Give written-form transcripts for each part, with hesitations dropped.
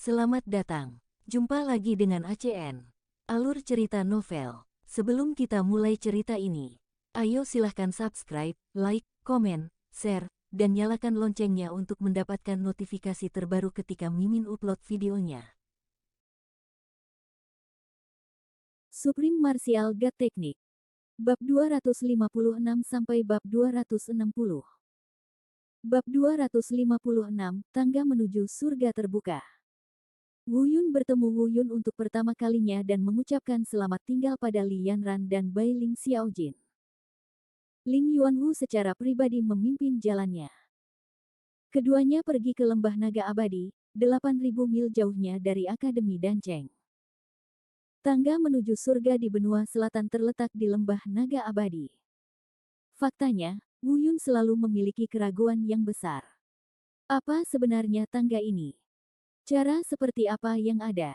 Selamat datang. Jumpa lagi dengan ACN. Alur cerita novel. Sebelum kita mulai cerita ini, ayo silahkan subscribe, like, komen, share, dan nyalakan loncengnya untuk mendapatkan notifikasi terbaru ketika Mimin upload videonya. Supreme Martial God Technique. Bab 256 sampai bab 260. Bab 256, Tangga Menuju Surga Terbuka. Wu Yun bertemu Wu Yun untuk pertama kalinya dan mengucapkan selamat tinggal pada Li Yanran dan Bai Ling Xiaojin. Ling Yuanwu secara pribadi memimpin jalannya. Keduanya pergi ke Lembah Naga Abadi, 8.000 mil jauhnya dari Akademi Danceng. Tangga menuju surga di benua selatan terletak di Lembah Naga Abadi. Faktanya, Wu Yun selalu memiliki keraguan yang besar. Apa sebenarnya tangga ini? Cara seperti apa yang ada?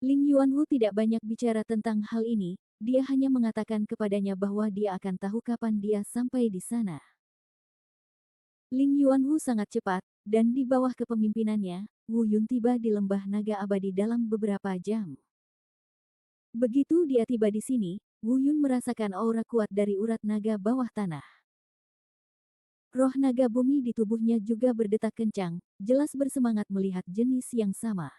Ling Yuanwu tidak banyak bicara tentang hal ini, dia hanya mengatakan kepadanya bahwa dia akan tahu kapan dia sampai di sana. Ling Yuanwu sangat cepat, dan di bawah kepemimpinannya, Wu Yun tiba di Lembah Naga Abadi dalam beberapa jam. Begitu dia tiba di sini, Wu Yun merasakan aura kuat dari urat naga bawah tanah. Roh naga bumi di tubuhnya juga berdetak kencang, jelas bersemangat melihat jenis yang sama.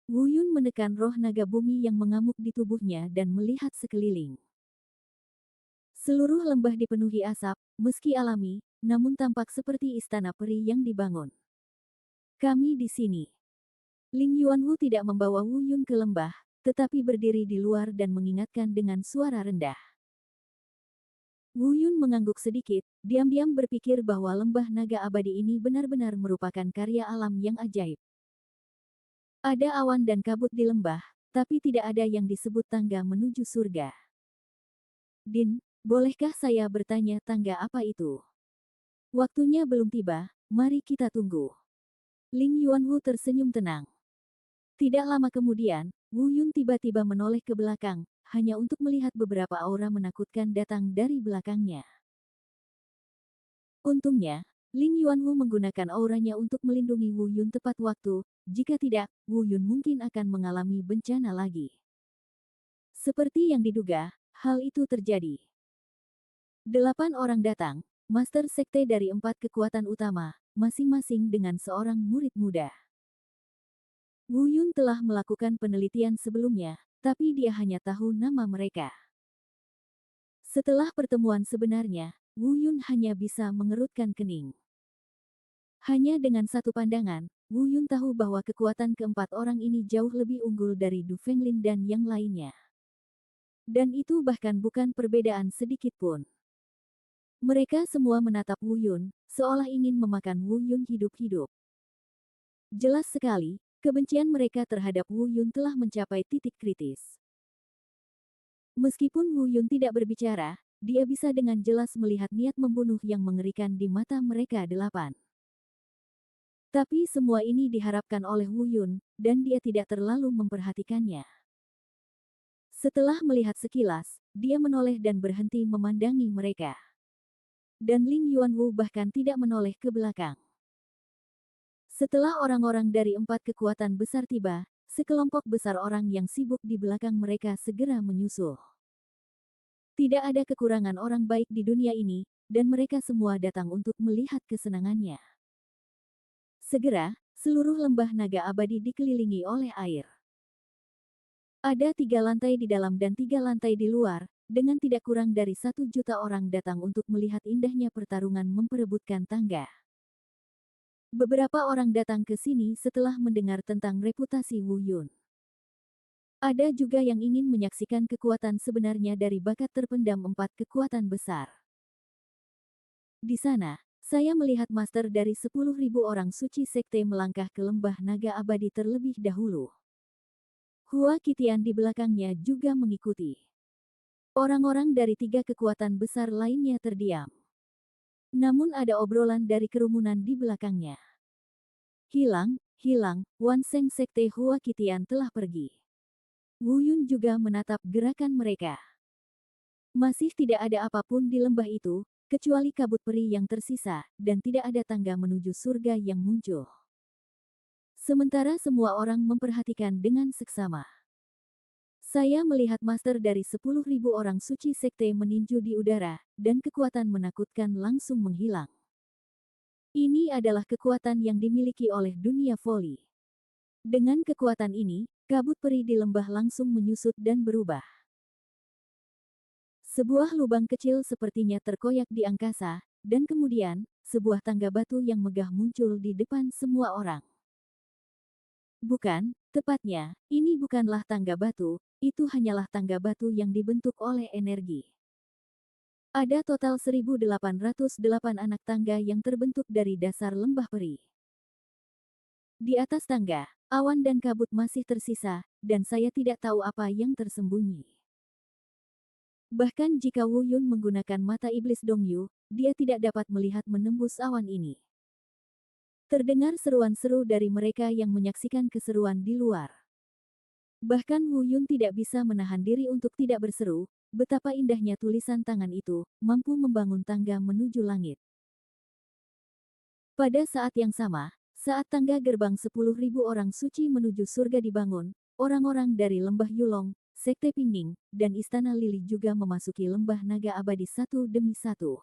Wu Yun menekan roh naga bumi yang mengamuk di tubuhnya dan melihat sekeliling. Seluruh lembah dipenuhi asap, meski alami, namun tampak seperti istana peri yang dibangun. Kami di sini. Ling Yuanwu tidak membawa Wu Yun ke lembah, tetapi berdiri di luar dan mengingatkan dengan suara rendah. Wu Yun mengangguk sedikit, diam-diam berpikir bahwa lembah naga abadi ini benar-benar merupakan karya alam yang ajaib. Ada awan dan kabut di lembah, tapi tidak ada yang disebut tangga menuju surga. Din, bolehkah saya bertanya tangga apa itu? Waktunya belum tiba, mari kita tunggu. Ling Yuanwu tersenyum tenang. Tidak lama kemudian, Wu Yun tiba-tiba menoleh ke belakang, hanya untuk melihat beberapa aura menakutkan datang dari belakangnya. Untungnya, Ling Yuanwu menggunakan auranya untuk melindungi Wu Yun tepat waktu, jika tidak, Wu Yun mungkin akan mengalami bencana lagi. Seperti yang diduga, hal itu terjadi. 8 orang datang, master sekte dari 4 kekuatan utama, masing-masing dengan seorang murid muda. Wu Yun telah melakukan penelitian sebelumnya, tapi dia hanya tahu nama mereka. Setelah pertemuan sebenarnya, Wu Yun hanya bisa mengerutkan kening. Hanya dengan satu pandangan, Wu Yun tahu bahwa kekuatan keempat orang ini jauh lebih unggul dari Du Fenglin dan yang lainnya. Dan itu bahkan bukan perbedaan sedikit pun. Mereka semua menatap Wu Yun, seolah ingin memakan Wu Yun hidup-hidup. Jelas sekali, kebencian mereka terhadap Wu Yun telah mencapai titik kritis. Meskipun Wu Yun tidak berbicara, dia bisa dengan jelas melihat niat membunuh yang mengerikan di mata mereka 8. Tapi semua ini diharapkan oleh Wu Yun, dan dia tidak terlalu memperhatikannya. Setelah melihat sekilas, dia menoleh dan berhenti memandangi mereka. Dan Ling Yuanwu bahkan tidak menoleh ke belakang. Setelah orang-orang dari 4 kekuatan besar tiba, sekelompok besar orang yang sibuk di belakang mereka segera menyusul. Tidak ada kekurangan orang baik di dunia ini, dan mereka semua datang untuk melihat kesenangannya. Segera, seluruh lembah naga abadi dikelilingi oleh air. Ada 3 lantai di dalam dan 3 lantai di luar, dengan tidak kurang dari 1 juta orang datang untuk melihat indahnya pertarungan memperebutkan tangga. Beberapa orang datang ke sini setelah mendengar tentang reputasi Wu Yun. Ada juga yang ingin menyaksikan kekuatan sebenarnya dari bakat terpendam 4 kekuatan besar. Di sana, saya melihat master dari 10.000 orang suci sekte melangkah ke lembah naga abadi terlebih dahulu. Hua Qitian di belakangnya juga mengikuti. Orang-orang dari 3 kekuatan besar lainnya terdiam. Namun ada obrolan dari kerumunan di belakangnya. Hilang, Wan Seng sekte Hua Qitian telah pergi. Wu Yun juga menatap gerakan mereka. Masih tidak ada apapun di lembah itu, kecuali kabut peri yang tersisa, dan tidak ada tangga menuju surga yang muncul. Sementara semua orang memperhatikan dengan seksama. Saya melihat master dari 10.000 orang suci sekte meninju di udara, dan kekuatan menakutkan langsung menghilang. Ini adalah kekuatan yang dimiliki oleh dunia voli. Dengan kekuatan ini, kabut peri di lembah langsung menyusut dan berubah. Sebuah lubang kecil sepertinya terkoyak di angkasa, dan kemudian, sebuah tangga batu yang megah muncul di depan semua orang. Bukan, tepatnya, ini bukanlah tangga batu, itu hanyalah tangga batu yang dibentuk oleh energi. Ada total 1.808 anak tangga yang terbentuk dari dasar lembah peri. Di atas tangga, awan dan kabut masih tersisa, dan saya tidak tahu apa yang tersembunyi. Bahkan jika Wu Yun menggunakan mata iblis Dongyu, dia tidak dapat melihat menembus awan ini. Terdengar seruan seru dari mereka yang menyaksikan keseruan di luar. Bahkan Wu Yun tidak bisa menahan diri untuk tidak berseru, betapa indahnya tulisan tangan itu, mampu membangun tangga menuju langit. Pada saat yang sama, saat tangga gerbang 10.000 orang suci menuju surga dibangun, orang-orang dari lembah Yulong, Sekte Pingning, dan Istana Lili juga memasuki lembah naga abadi satu demi satu.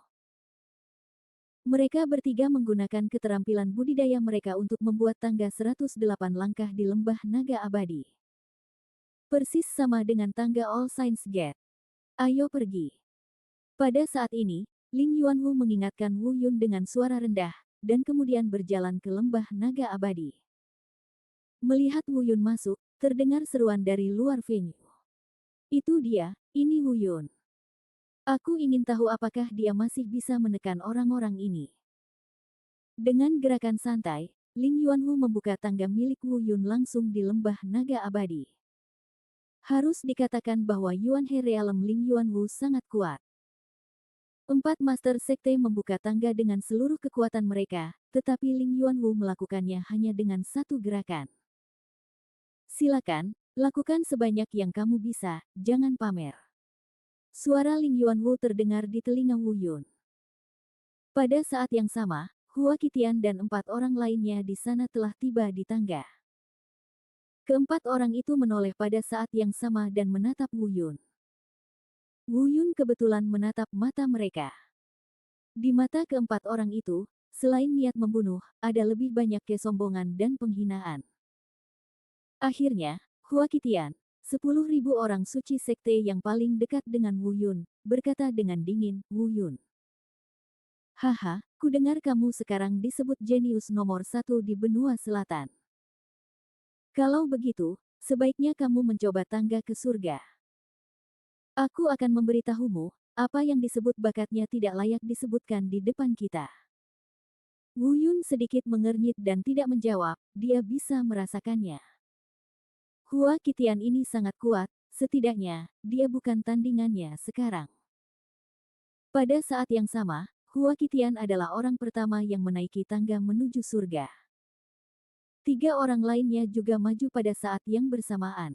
Mereka bertiga menggunakan keterampilan budidaya mereka untuk membuat tangga 108 langkah di lembah naga abadi. Persis sama dengan tangga All Saints Gate. Ayo pergi. Pada saat ini, Ling Yuanwu mengingatkan Wu Yun dengan suara rendah, dan kemudian berjalan ke lembah naga abadi. Melihat Wu Yun masuk, terdengar seruan dari luar venue. Itu dia, ini Wu Yun. Aku ingin tahu apakah dia masih bisa menekan orang-orang ini. Dengan gerakan santai, Ling Yuanwu membuka tangga milik Wu Yun langsung di lembah naga abadi. Harus dikatakan bahwa Yuan He Realem Ling Yuanwu sangat kuat. 4 master sekte membuka tangga dengan seluruh kekuatan mereka, tetapi Ling Yuanwu melakukannya hanya dengan satu gerakan. Silakan, lakukan sebanyak yang kamu bisa, jangan pamer. Suara Ling Yuanwu terdengar di telinga Wu Yun. Pada saat yang sama, Hua Qitian dan 4 orang lainnya di sana telah tiba di tangga. Keempat orang itu menoleh pada saat yang sama dan menatap Wu Yun. Wu Yun kebetulan menatap mata mereka. Di mata keempat orang itu, selain niat membunuh, ada lebih banyak kesombongan dan penghinaan. Akhirnya, Hua Qitian, 10.000 orang suci sekte yang paling dekat dengan Wu Yun, berkata dengan dingin, Wu Yun. Haha, kudengar kamu sekarang disebut jenius nomor 1 di benua selatan. Kalau begitu, sebaiknya kamu mencoba tangga ke surga. Aku akan memberitahumu, apa yang disebut bakatnya tidak layak disebutkan di depan kita. Wu Yun sedikit mengernyit dan tidak menjawab, dia bisa merasakannya. Hua Qitian ini sangat kuat, setidaknya, dia bukan tandingannya sekarang. Pada saat yang sama, Hua Qitian adalah orang pertama yang menaiki tangga menuju surga. 3 orang lainnya juga maju pada saat yang bersamaan.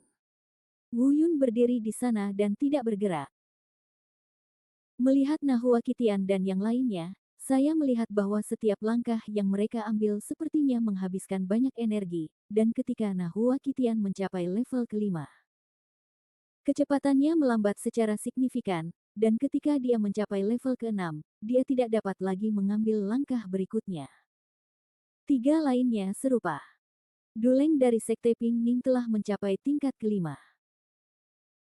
Wu Yun berdiri di sana dan tidak bergerak. Melihat Hua Qitian dan yang lainnya, saya melihat bahwa setiap langkah yang mereka ambil sepertinya menghabiskan banyak energi, dan ketika Hua Qitian mencapai level kelima, kecepatannya melambat secara signifikan, dan ketika dia mencapai level ke-6, dia tidak dapat lagi mengambil langkah berikutnya. 3 lainnya serupa. Duleng dari Sekte Pingning telah mencapai tingkat kelima.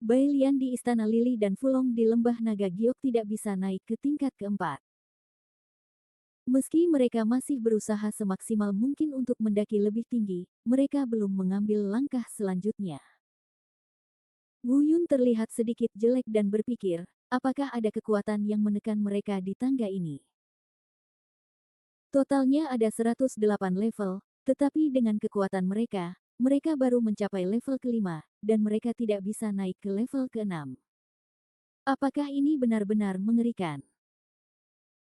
Bai Lian di Istana Lili dan Fulong di Lembah Naga Giok tidak bisa naik ke tingkat keempat. Meski mereka masih berusaha semaksimal mungkin untuk mendaki lebih tinggi, mereka belum mengambil langkah selanjutnya. Wu Yun terlihat sedikit jelek dan berpikir, apakah ada kekuatan yang menekan mereka di tangga ini? Totalnya ada 108 level, tetapi dengan kekuatan mereka, mereka baru mencapai level kelima, dan mereka tidak bisa naik ke level ke-6. Apakah ini benar-benar mengerikan?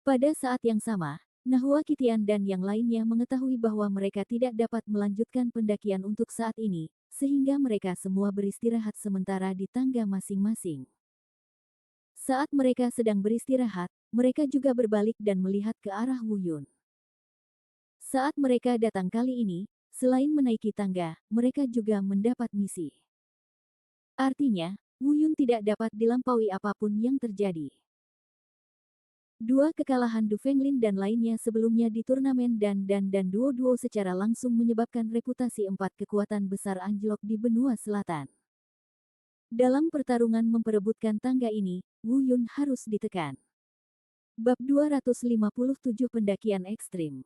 Pada saat yang sama, Hua Qitian dan yang lainnya mengetahui bahwa mereka tidak dapat melanjutkan pendakian untuk saat ini, sehingga mereka semua beristirahat sementara di tangga masing-masing. Saat mereka sedang beristirahat, mereka juga berbalik dan melihat ke arah Wu Yun. Saat mereka datang kali ini, selain menaiki tangga, mereka juga mendapat misi. Artinya, Wu Yun tidak dapat dilampaui apapun yang terjadi. Dua kekalahan Du Fenglin dan lainnya sebelumnya di turnamen dan duo-duo secara langsung menyebabkan reputasi empat kekuatan besar anjlok di benua selatan. Dalam pertarungan memperebutkan tangga ini, Wu Yun harus ditekan. Bab 257 Pendakian Ekstrim.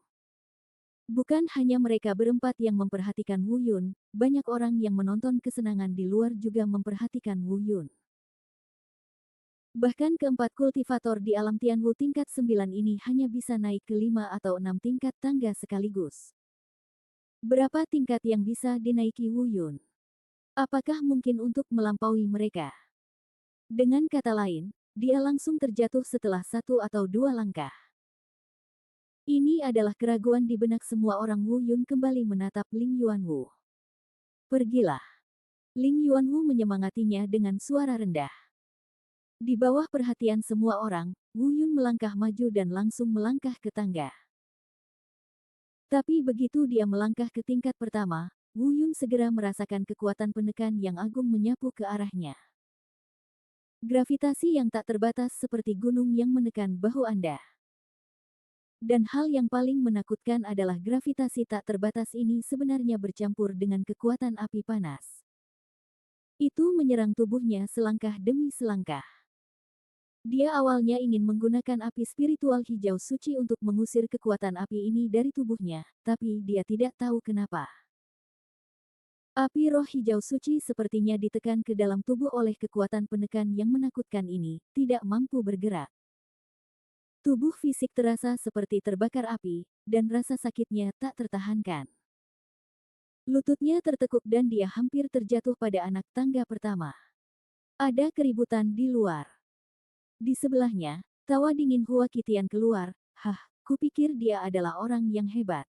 Bukan hanya mereka berempat yang memperhatikan Wu Yun, banyak orang yang menonton kesenangan di luar juga memperhatikan Wu Yun. Bahkan keempat kultivator di alam Tianwu tingkat 9 ini hanya bisa naik ke 5 atau 6 tingkat tangga sekaligus. Berapa tingkat yang bisa dinaiki Wu Yun? Apakah mungkin untuk melampaui mereka? Dengan kata lain, dia langsung terjatuh setelah 1 atau 2 langkah. Ini adalah keraguan di benak semua orang. Wu Yun kembali menatap Ling Yuanwu. Pergilah. Ling Yuanwu menyemangatinya dengan suara rendah. Di bawah perhatian semua orang, Wu Yun melangkah maju dan langsung melangkah ke tangga. Tapi begitu dia melangkah ke tingkat pertama, Wu Yun segera merasakan kekuatan penekan yang agung menyapu ke arahnya. Gravitasi yang tak terbatas seperti gunung yang menekan bahu Anda. Dan hal yang paling menakutkan adalah gravitasi tak terbatas ini sebenarnya bercampur dengan kekuatan api panas. Itu menyerang tubuhnya selangkah demi selangkah. Dia awalnya ingin menggunakan api spiritual hijau suci untuk mengusir kekuatan api ini dari tubuhnya, tapi dia tidak tahu kenapa. Api roh hijau suci sepertinya ditekan ke dalam tubuh oleh kekuatan penekan yang menakutkan ini, tidak mampu bergerak. Tubuh fisik terasa seperti terbakar api, dan rasa sakitnya tak tertahankan. Lututnya tertekuk dan dia hampir terjatuh pada anak tangga pertama. Ada keributan di luar. Di sebelahnya, tawa dingin Hua Qitian keluar. Kupikir dia adalah orang yang hebat.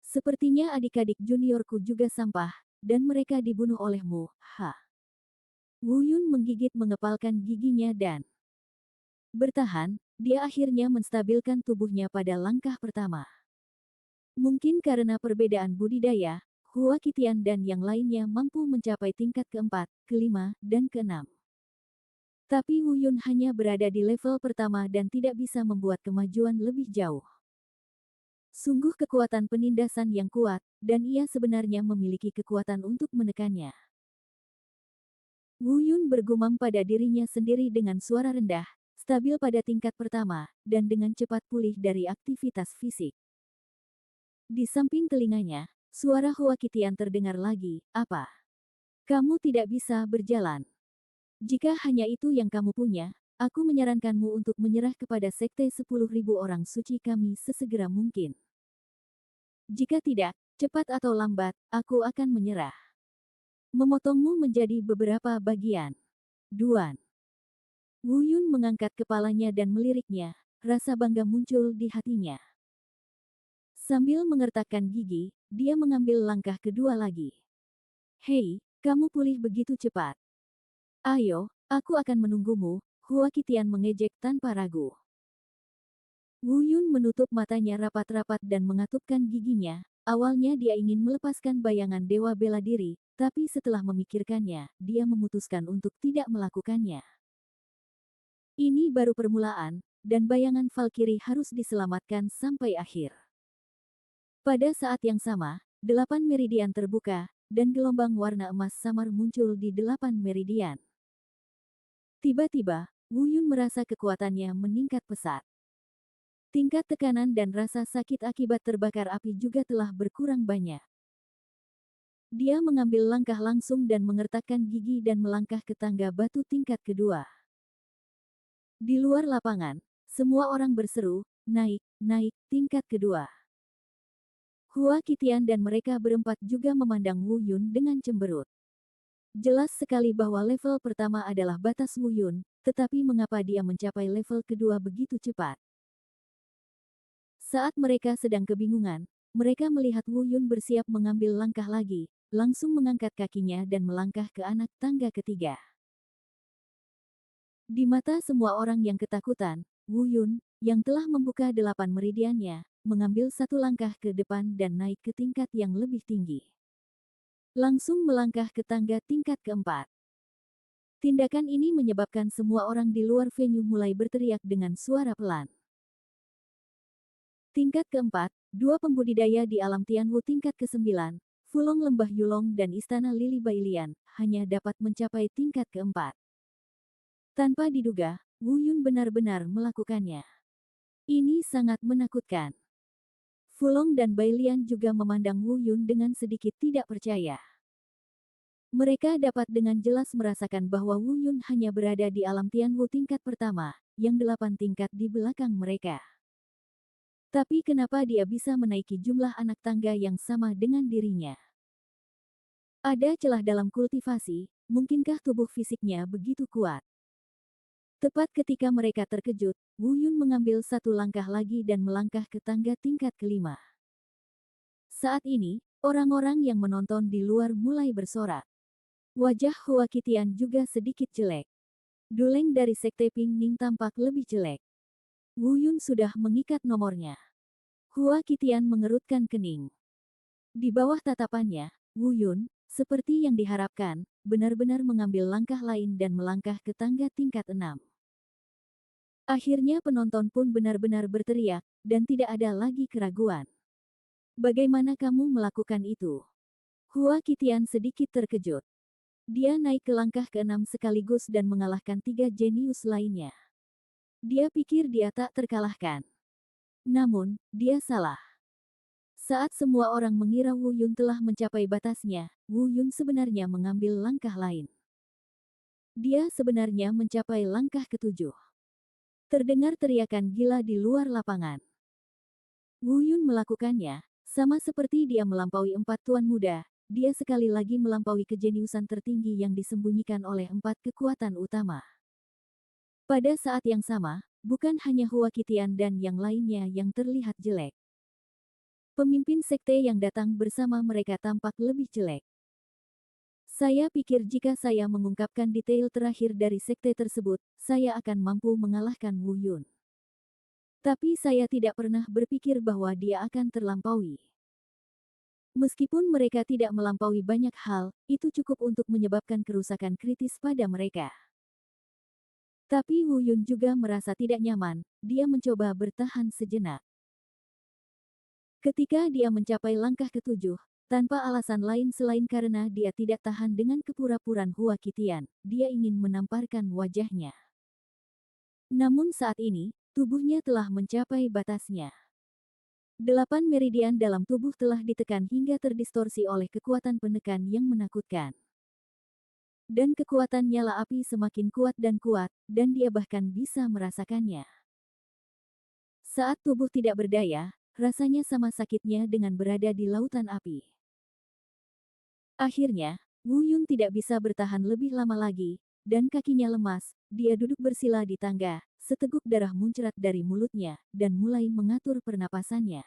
Sepertinya adik-adik juniorku juga sampah, dan mereka dibunuh olehmu. Wu Yun menggigit mengepalkan giginya dan bertahan, dia akhirnya menstabilkan tubuhnya pada langkah pertama. Mungkin karena perbedaan budidaya, Hua Qitian dan yang lainnya mampu mencapai tingkat keempat, kelima, dan keenam. Tapi Wu Yun hanya berada di level pertama dan tidak bisa membuat kemajuan lebih jauh. Sungguh kekuatan penindasan yang kuat, dan ia sebenarnya memiliki kekuatan untuk menekannya. Wu Yun bergumam pada dirinya sendiri dengan suara rendah, stabil pada tingkat pertama, dan dengan cepat pulih dari aktivitas fisik. Di samping telinganya, suara Hua Qitian terdengar lagi, "Apa? Kamu tidak bisa berjalan? Jika hanya itu yang kamu punya, aku menyarankanmu untuk menyerah kepada Sekte 10.000 orang suci kami sesegera mungkin. Jika tidak, cepat atau lambat, aku akan menyerah. Memotongmu menjadi beberapa bagian." Duan. Wu Yun mengangkat kepalanya dan meliriknya, rasa bangga muncul di hatinya. Sambil mengertakkan gigi, dia mengambil langkah kedua lagi. "Hei, kamu pulih begitu cepat. Ayo, aku akan menunggumu," Hua Qitian mengejek tanpa ragu. Wu Yun menutup matanya rapat-rapat dan mengatupkan giginya. Awalnya dia ingin melepaskan bayangan dewa bela diri, tapi setelah memikirkannya, dia memutuskan untuk tidak melakukannya. Ini baru permulaan, dan bayangan Valkyrie harus diselamatkan sampai akhir. Pada saat yang sama, 8 meridian terbuka, dan gelombang warna emas samar muncul di 8 meridian. Tiba-tiba, Wu Yun merasa kekuatannya meningkat pesat. Tingkat tekanan dan rasa sakit akibat terbakar api juga telah berkurang banyak. Dia mengambil langkah langsung dan mengertakkan gigi dan melangkah ke tangga batu tingkat kedua. Di luar lapangan, semua orang berseru, "Naik, naik, tingkat kedua." Hua Qitian dan mereka berempat juga memandang Wu Yun dengan cemberut. Jelas sekali bahwa level pertama adalah batas Wu Yun, tetapi mengapa dia mencapai level kedua begitu cepat? Saat mereka sedang kebingungan, mereka melihat Wu Yun bersiap mengambil langkah lagi, langsung mengangkat kakinya dan melangkah ke anak tangga ketiga. Di mata semua orang yang ketakutan, Wu Yun, yang telah membuka 8 meridiannya, mengambil satu langkah ke depan dan naik ke tingkat yang lebih tinggi. Langsung melangkah ke tangga tingkat keempat. Tindakan ini menyebabkan semua orang di luar venue mulai berteriak dengan suara pelan. Tingkat keempat, dua pembudidaya di alam Tianwu tingkat ke-9, Fulong Lembah Yulong dan Istana Lili Bailian, hanya dapat mencapai tingkat keempat. Tanpa diduga, Wu Yun benar-benar melakukannya. Ini sangat menakutkan. Fulong dan Bailian juga memandang Wu Yun dengan sedikit tidak percaya. Mereka dapat dengan jelas merasakan bahwa Wu Yun hanya berada di alam Tianwu tingkat pertama, yang 8 tingkat di belakang mereka. Tapi kenapa dia bisa menaiki jumlah anak tangga yang sama dengan dirinya? Ada celah dalam kultivasi, mungkinkah tubuh fisiknya begitu kuat? Tepat ketika mereka terkejut, Wu Yun mengambil satu langkah lagi dan melangkah ke tangga tingkat kelima. Saat ini, orang-orang yang menonton di luar mulai bersorak. Wajah Hua Qitian juga sedikit jelek. Duleng dari Sekte Ping Ning tampak lebih jelek. Wu Yun sudah mengikat nomornya. Hua Qitian mengerutkan kening. Di bawah tatapannya, Wu Yun, seperti yang diharapkan, benar-benar mengambil langkah lain dan melangkah ke tangga tingkat 6. Akhirnya penonton pun benar-benar berteriak, dan tidak ada lagi keraguan. Bagaimana kamu melakukan itu? Hua Qitian sedikit terkejut. Dia naik ke langkah ke-6 sekaligus dan mengalahkan 3 jenius lainnya. Dia pikir dia tak terkalahkan. Namun, dia salah. Saat semua orang mengira Wu Yun telah mencapai batasnya, Wu Yun sebenarnya mengambil langkah lain. Dia sebenarnya mencapai langkah ke-7. Terdengar teriakan gila di luar lapangan. Wu Yun melakukannya, sama seperti dia melampaui 4 tuan muda, dia sekali lagi melampaui kejeniusan tertinggi yang disembunyikan oleh 4 kekuatan utama. Pada saat yang sama, bukan hanya Hua Qitian dan yang lainnya yang terlihat jelek. Pemimpin sekte yang datang bersama mereka tampak lebih jelek. Saya pikir jika saya mengungkapkan detail terakhir dari sekte tersebut, saya akan mampu mengalahkan Wu Yun. Tapi saya tidak pernah berpikir bahwa dia akan terlampaui. Meskipun mereka tidak melampaui banyak hal, itu cukup untuk menyebabkan kerusakan kritis pada mereka. Tapi Wu Yun juga merasa tidak nyaman, dia mencoba bertahan sejenak. Ketika dia mencapai langkah ke-7, tanpa alasan lain selain karena dia tidak tahan dengan kepura-puraan Hua Qitian, dia ingin menamparkan wajahnya. Namun saat ini, tubuhnya telah mencapai batasnya. 8 meridian dalam tubuh telah ditekan hingga terdistorsi oleh kekuatan penekan yang menakutkan. Dan kekuatan nyala api semakin kuat, dan dia bahkan bisa merasakannya. Saat tubuh tidak berdaya, rasanya sama sakitnya dengan berada di lautan api. Akhirnya, Wu Yun tidak bisa bertahan lebih lama lagi, dan kakinya lemas, dia duduk bersila di tangga, seteguk darah muncrat dari mulutnya, dan mulai mengatur pernapasannya.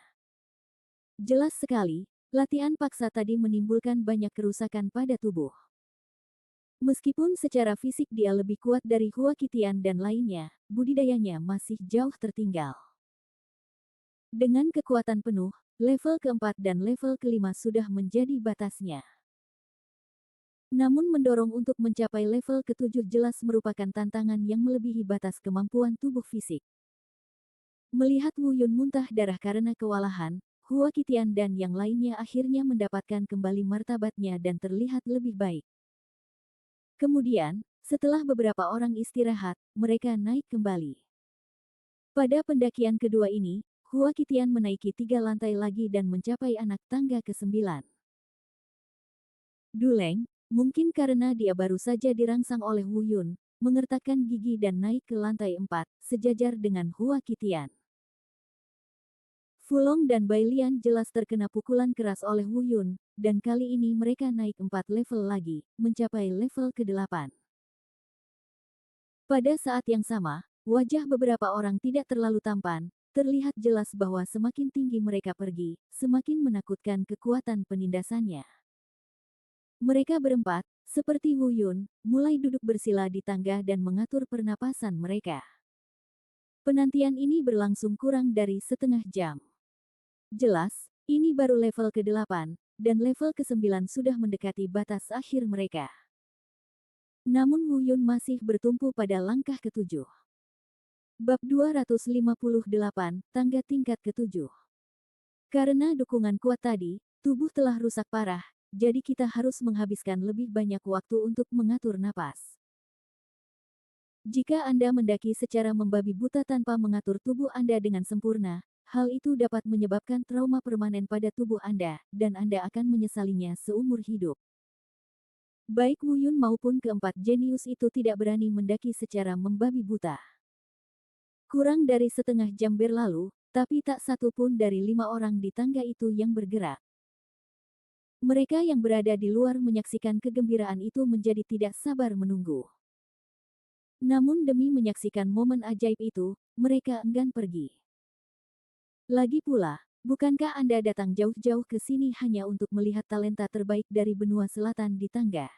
Jelas sekali, latihan paksa tadi menimbulkan banyak kerusakan pada tubuh. Meskipun secara fisik dia lebih kuat dari Hua Qitian dan lainnya, budidayanya masih jauh tertinggal. Dengan kekuatan penuh, level keempat dan level kelima sudah menjadi batasnya. Namun mendorong untuk mencapai level ke-7 jelas merupakan tantangan yang melebihi batas kemampuan tubuh fisik. Melihat Wu Yun muntah darah karena kewalahan, Hua Qitian dan yang lainnya akhirnya mendapatkan kembali martabatnya dan terlihat lebih baik. Kemudian, setelah beberapa orang istirahat, mereka naik kembali. Pada pendakian kedua ini, Hua Qitian menaiki 3 lantai lagi dan mencapai anak tangga ke-9. Duleng, mungkin karena dia baru saja dirangsang oleh Wu Yun, mengertakkan gigi dan naik ke lantai 4, sejajar dengan Hua Qitian. Fulong dan Bailian jelas terkena pukulan keras oleh Wu Yun, dan kali ini mereka naik 4 level lagi, mencapai level ke-8. Pada saat yang sama, wajah beberapa orang tidak terlalu tampan, terlihat jelas bahwa semakin tinggi mereka pergi, semakin menakutkan kekuatan penindasannya. Mereka berempat, seperti Wu Yun, mulai duduk bersila di tangga dan mengatur pernapasan mereka. Penantian ini berlangsung kurang dari setengah jam. Jelas, ini baru level ke-8, dan level ke-9 sudah mendekati batas akhir mereka. Namun Wu Yun masih bertumpu pada langkah ke-7. Bab 258, Tangga Tingkat ke-7. Karena dukungan kuat tadi, tubuh telah rusak parah, jadi kita harus menghabiskan lebih banyak waktu untuk mengatur napas. Jika Anda mendaki secara membabi buta tanpa mengatur tubuh Anda dengan sempurna, hal itu dapat menyebabkan trauma permanen pada tubuh Anda, dan Anda akan menyesalinya seumur hidup. Baik Wu Yun maupun keempat jenius itu tidak berani mendaki secara membabi buta. Kurang dari setengah jam berlalu, tapi tak satu pun dari 5 orang di tangga itu yang bergerak. Mereka yang berada di luar menyaksikan kegembiraan itu menjadi tidak sabar menunggu. Namun demi menyaksikan momen ajaib itu, mereka enggan pergi. Lagi pula, bukankah Anda datang jauh-jauh ke sini hanya untuk melihat talenta terbaik dari benua selatan di tangga?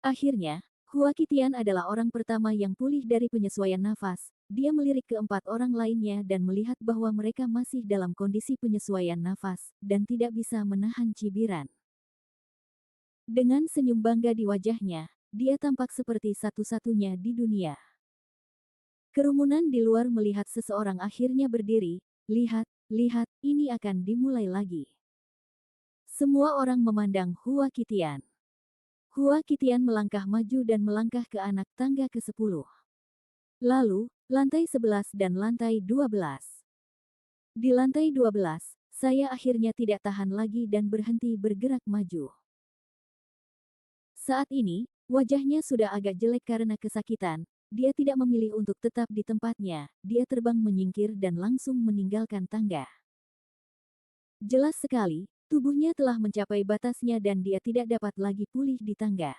Akhirnya, Hua Qitian adalah orang pertama yang pulih dari penyesuaian nafas. Dia melirik keempat orang lainnya dan melihat bahwa mereka masih dalam kondisi penyesuaian nafas, dan tidak bisa menahan cibiran. Dengan senyum bangga di wajahnya, dia tampak seperti satu-satunya di dunia. Kerumunan di luar melihat seseorang akhirnya berdiri. Lihat, lihat, ini akan dimulai lagi. Semua orang memandang Hua Qitian. Hua Qitian melangkah maju dan melangkah ke anak tangga ke-10. Lalu, lantai 11 dan lantai 12. Di lantai 12, saya akhirnya tidak tahan lagi dan berhenti bergerak maju. Saat ini, wajahnya sudah agak jelek karena kesakitan. Dia tidak memilih untuk tetap di tempatnya, dia terbang menyingkir dan langsung meninggalkan tangga. Jelas sekali, tubuhnya telah mencapai batasnya dan dia tidak dapat lagi pulih di tangga.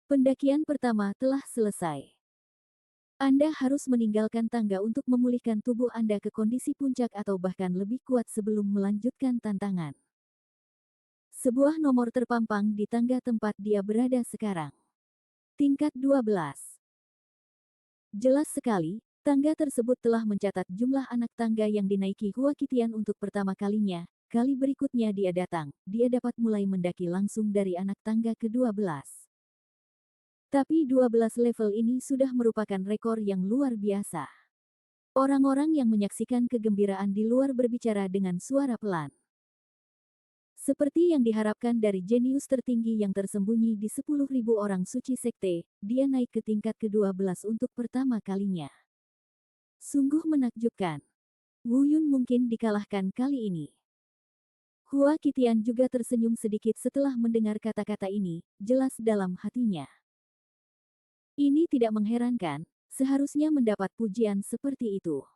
Pendakian pertama telah selesai. Anda harus meninggalkan tangga untuk memulihkan tubuh Anda ke kondisi puncak atau bahkan lebih kuat sebelum melanjutkan tantangan. Sebuah nomor terpampang di tangga tempat dia berada sekarang. Tingkat 12. Jelas sekali, tangga tersebut telah mencatat jumlah anak tangga yang dinaiki Hua Qitian untuk pertama kalinya. Kali berikutnya dia datang, dia dapat mulai mendaki langsung dari anak tangga ke-12. Tapi 12 level ini sudah merupakan rekor yang luar biasa. Orang-orang yang menyaksikan kegembiraan di luar berbicara dengan suara pelan. Seperti yang diharapkan dari jenius tertinggi yang tersembunyi di 10.000 orang suci sekte, dia naik ke tingkat ke-12 untuk pertama kalinya. Sungguh menakjubkan. Wu Yun mungkin dikalahkan kali ini. Hua Qitian juga tersenyum sedikit setelah mendengar kata-kata ini, jelas dalam hatinya. Ini tidak mengherankan, seharusnya mendapat pujian seperti itu.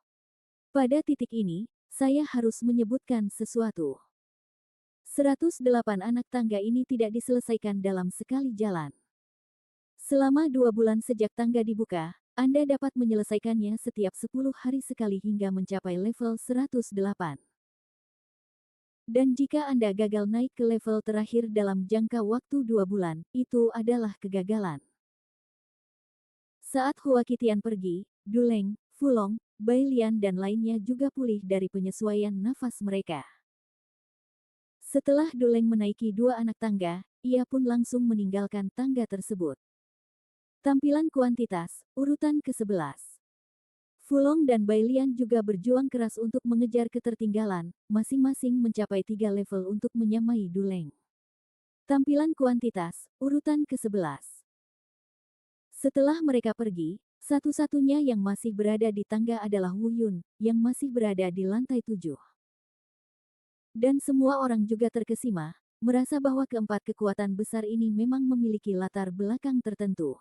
Pada titik ini, saya harus menyebutkan sesuatu. 108 anak tangga ini tidak diselesaikan dalam sekali jalan. Selama 2 bulan sejak tangga dibuka, Anda dapat menyelesaikannya setiap 10 hari sekali hingga mencapai level 108. Dan jika Anda gagal naik ke level terakhir dalam jangka waktu 2 bulan, itu adalah kegagalan. Saat Hua Qitian pergi, Duleng, Fulong, Bai Lian dan lainnya juga pulih dari penyesuaian nafas mereka. Setelah Duleng menaiki 2 anak tangga, ia pun langsung meninggalkan tangga tersebut. Tampilan kuantitas, urutan ke-11. Fulong dan Bai Lian juga berjuang keras untuk mengejar ketertinggalan, masing-masing mencapai 3 level untuk menyamai Duleng. Tampilan kuantitas, urutan ke-11. Setelah mereka pergi, satu-satunya yang masih berada di tangga adalah Wu Yun, yang masih berada di lantai 7. Dan semua orang juga terkesima, merasa bahwa keempat kekuatan besar ini memang memiliki latar belakang tertentu.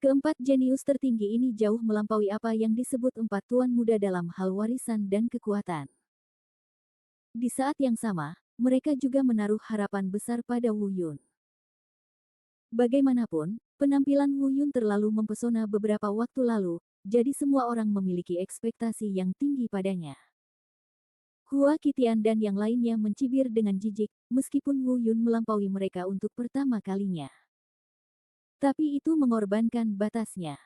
Keempat jenius tertinggi ini jauh melampaui apa yang disebut empat tuan muda dalam hal warisan dan kekuatan. Di saat yang sama, mereka juga menaruh harapan besar pada Wu Yun. Bagaimanapun, penampilan Wu Yun terlalu mempesona beberapa waktu lalu, jadi semua orang memiliki ekspektasi yang tinggi padanya. Hua Qitian dan yang lainnya mencibir dengan jijik, meskipun Wu Yun melampaui mereka untuk pertama kalinya. Tapi itu mengorbankan batasnya.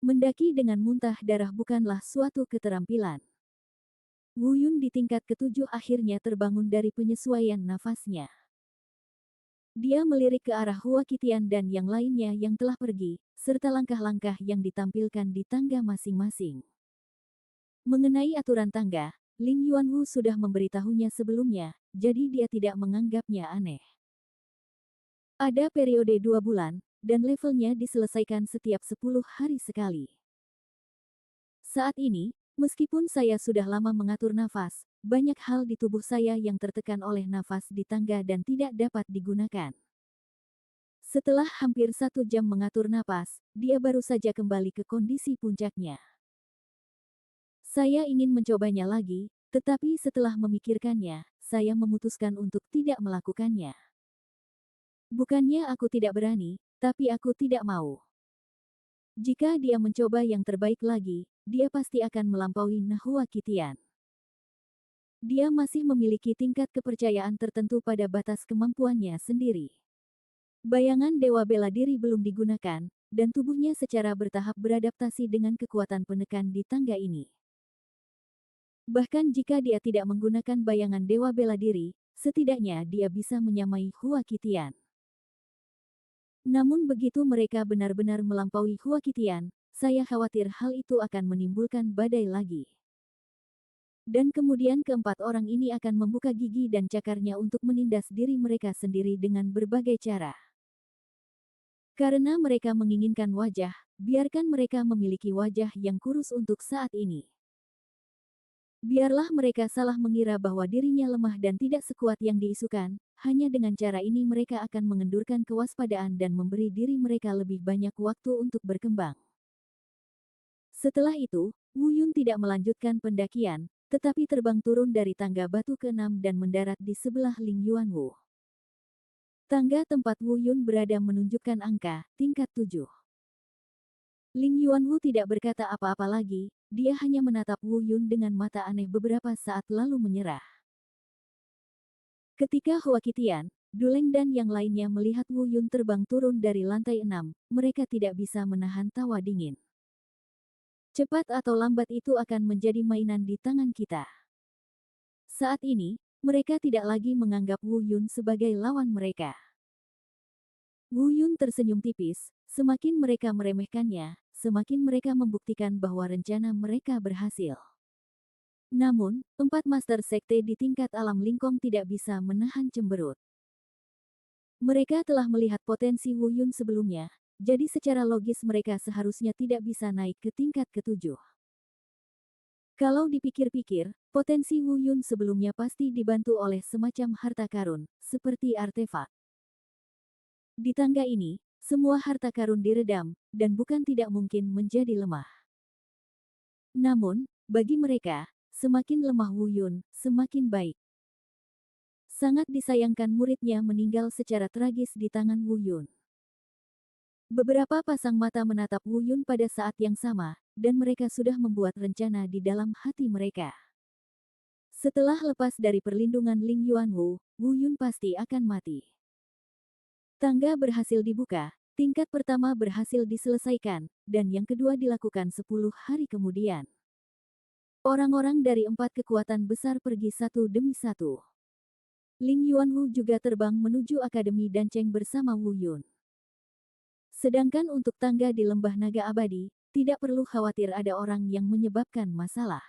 Mendaki dengan muntah darah bukanlah suatu keterampilan. Wu Yun di tingkat ketujuh akhirnya terbangun dari penyesuaian nafasnya. Dia melirik ke arah Hua Qitian dan yang lainnya yang telah pergi, serta langkah-langkah yang ditampilkan di tangga masing-masing. Mengenai aturan tangga, Ling Yuanwu sudah memberitahunya sebelumnya, jadi dia tidak menganggapnya aneh. Ada periode 2 bulan, dan levelnya diselesaikan setiap 10 hari sekali. Saat ini, meskipun saya sudah lama mengatur nafas, banyak hal di tubuh saya yang tertekan oleh nafas di tangga dan tidak dapat digunakan. Setelah hampir 1 jam mengatur napas, dia baru saja kembali ke kondisi puncaknya. Saya ingin mencobanya lagi, tetapi setelah memikirkannya, saya memutuskan untuk tidak melakukannya. Bukannya aku tidak berani, tapi aku tidak mau. Jika dia mencoba yang terbaik lagi, dia pasti akan melampaui Nahua Qitian. Dia masih memiliki tingkat kepercayaan tertentu pada batas kemampuannya sendiri. Bayangan dewa bela diri belum digunakan, dan tubuhnya secara bertahap beradaptasi dengan kekuatan penekan di tangga ini. Bahkan jika dia tidak menggunakan bayangan dewa bela diri, setidaknya dia bisa menyamai Hua Qitian. Namun begitu mereka benar-benar melampaui Hua Qitian, saya khawatir hal itu akan menimbulkan badai lagi. Dan kemudian keempat orang ini akan membuka gigi dan cakarnya untuk menindas diri mereka sendiri dengan berbagai cara. Karena mereka menginginkan wajah, biarkan mereka memiliki wajah yang kurus untuk saat ini. Biarlah mereka salah mengira bahwa dirinya lemah dan tidak sekuat yang diisukan, hanya dengan cara ini mereka akan mengendurkan kewaspadaan dan memberi diri mereka lebih banyak waktu untuk berkembang. Setelah itu, Wu Yun tidak melanjutkan pendakian, tetapi terbang turun dari tangga batu ke-6 dan mendarat di sebelah Ling Yuanwu. Tangga tempat Wu Yun berada menunjukkan angka, tingkat 7. Ling Yuanwu tidak berkata apa-apa lagi, dia hanya menatap Wu Yun dengan mata aneh beberapa saat lalu menyerah. Ketika Hua Qitian, Duleng dan yang lainnya melihat Wu Yun terbang turun dari lantai 6, mereka tidak bisa menahan tawa dingin. Cepat atau lambat itu akan menjadi mainan di tangan kita. Saat ini, mereka tidak lagi menganggap Wu Yun sebagai lawan mereka. Wu Yun tersenyum tipis, semakin mereka meremehkannya, semakin mereka membuktikan bahwa rencana mereka berhasil. Namun, 4 master sekte di tingkat alam Lingkong tidak bisa menahan cemberut. Mereka telah melihat potensi Wu Yun sebelumnya, jadi secara logis mereka seharusnya tidak bisa naik ke tingkat ke-7. Kalau dipikir-pikir, potensi Wu Yun sebelumnya pasti dibantu oleh semacam harta karun, seperti artefak. Di tangga ini, semua harta karun diredam, dan bukan tidak mungkin menjadi lemah. Namun, bagi mereka, semakin lemah Wu Yun, semakin baik. Sangat disayangkan muridnya meninggal secara tragis di tangan Wu Yun. Beberapa pasang mata menatap Wu Yun pada saat yang sama, dan mereka sudah membuat rencana di dalam hati mereka. Setelah lepas dari perlindungan Ling Yuanwu, Wu Yun pasti akan mati. Tangga berhasil dibuka, tingkat pertama berhasil diselesaikan, dan yang kedua dilakukan 10 hari kemudian. Orang-orang dari 4 kekuatan besar pergi satu demi satu. Ling Yuanwu juga terbang menuju Akademi Danceng bersama Wu Yun. Sedangkan untuk tangga di Lembah Naga Abadi, tidak perlu khawatir ada orang yang menyebabkan masalah.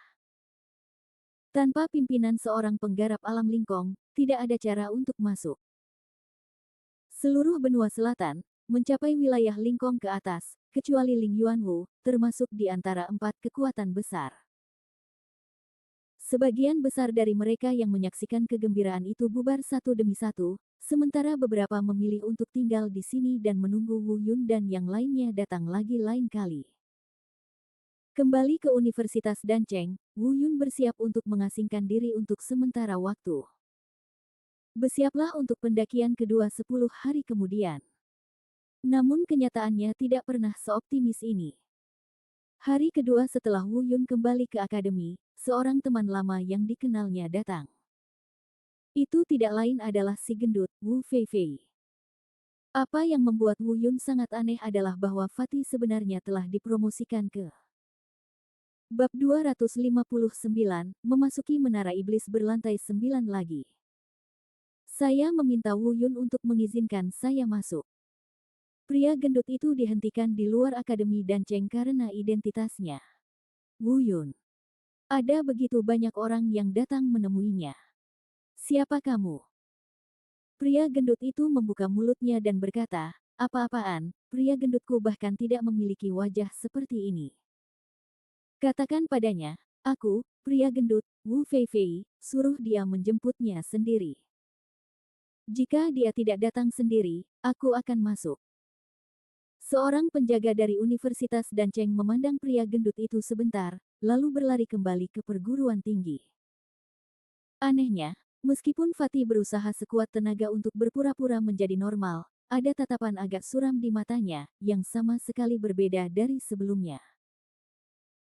Tanpa pimpinan seorang penggarap alam Lingkong, tidak ada cara untuk masuk. Seluruh benua selatan, mencapai wilayah Lingkong ke atas, kecuali Ling Yuanwu, termasuk di antara 4 kekuatan besar. Sebagian besar dari mereka yang menyaksikan kegembiraan itu bubar satu demi satu, sementara beberapa memilih untuk tinggal di sini dan menunggu Wu Yun dan yang lainnya datang lagi lain kali. Kembali ke Universitas Danceng, Wu Yun bersiap untuk mengasingkan diri untuk sementara waktu. Bersiaplah untuk pendakian kedua 10 hari kemudian. Namun kenyataannya tidak pernah seoptimis ini. Hari kedua setelah Wu Yun kembali ke akademi, seorang teman lama yang dikenalnya datang. Itu tidak lain adalah si gendut, Wu Feifei. Apa yang membuat Wu Yun sangat aneh adalah bahwa Fatih sebenarnya telah dipromosikan ke Bab 259, memasuki menara iblis berlantai 9 lagi. Saya meminta Wu Yun untuk mengizinkan saya masuk. Pria gendut itu dihentikan di luar akademi dan Cheng karena identitasnya. Wu Yun. Ada begitu banyak orang yang datang menemuinya. Siapa kamu? Pria gendut itu membuka mulutnya dan berkata, apa-apaan, pria gendutku bahkan tidak memiliki wajah seperti ini. Katakan padanya, aku, pria gendut, Wu Feifei, suruh dia menjemputnya sendiri. Jika dia tidak datang sendiri, aku akan masuk. Seorang penjaga dari universitas dan Cheng memandang pria gendut itu sebentar, lalu berlari kembali ke perguruan tinggi. Anehnya, meskipun Fatih berusaha sekuat tenaga untuk berpura-pura menjadi normal, ada tatapan agak suram di matanya, yang sama sekali berbeda dari sebelumnya.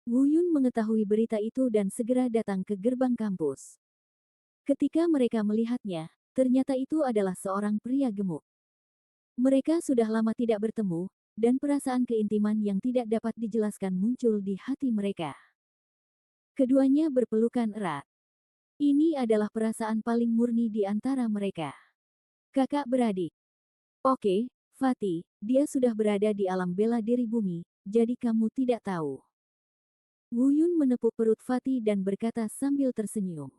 Wu Yun mengetahui berita itu dan segera datang ke gerbang kampus. Ketika mereka melihatnya, ternyata itu adalah seorang pria gemuk. Mereka sudah lama tidak bertemu, dan perasaan keintiman yang tidak dapat dijelaskan muncul di hati mereka. Keduanya berpelukan erat. Ini adalah perasaan paling murni di antara mereka. Kakak beradik. Oke, Fatih, dia sudah berada di alam bela diri bumi, jadi kamu tidak tahu. Wu Yun menepuk perut Fatih dan berkata sambil tersenyum.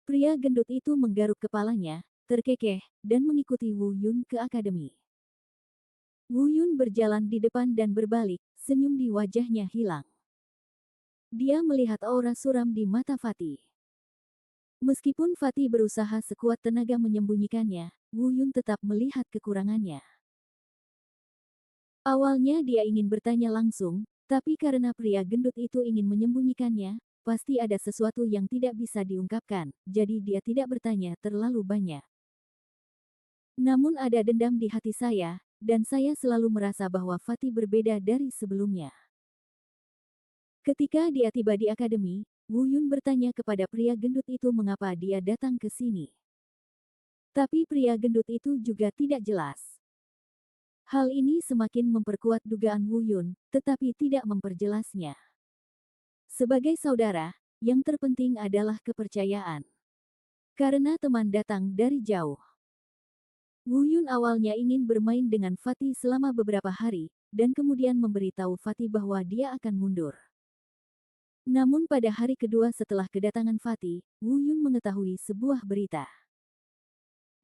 Pria gendut itu menggaruk kepalanya, terkekeh, dan mengikuti Wu Yun ke akademi. Wu Yun berjalan di depan dan berbalik, senyum di wajahnya hilang. Dia melihat aura suram di mata Fatih. Meskipun Fatih berusaha sekuat tenaga menyembunyikannya, Wu Yun tetap melihat kekurangannya. Awalnya dia ingin bertanya langsung, tapi karena pria gendut itu ingin menyembunyikannya, pasti ada sesuatu yang tidak bisa diungkapkan, jadi dia tidak bertanya terlalu banyak. Namun ada dendam di hati saya, dan saya selalu merasa bahwa Fatih berbeda dari sebelumnya. Ketika dia tiba di akademi, Wu Yun bertanya kepada pria gendut itu mengapa dia datang ke sini. Tapi pria gendut itu juga tidak jelas. Hal ini semakin memperkuat dugaan Wu Yun, tetapi tidak memperjelasnya. Sebagai saudara, yang terpenting adalah kepercayaan. Karena teman datang dari jauh. Wu Yun awalnya ingin bermain dengan Fatih selama beberapa hari, dan kemudian memberitahu Fatih bahwa dia akan mundur. Namun pada hari kedua setelah kedatangan Fatih, Wu Yun mengetahui sebuah berita.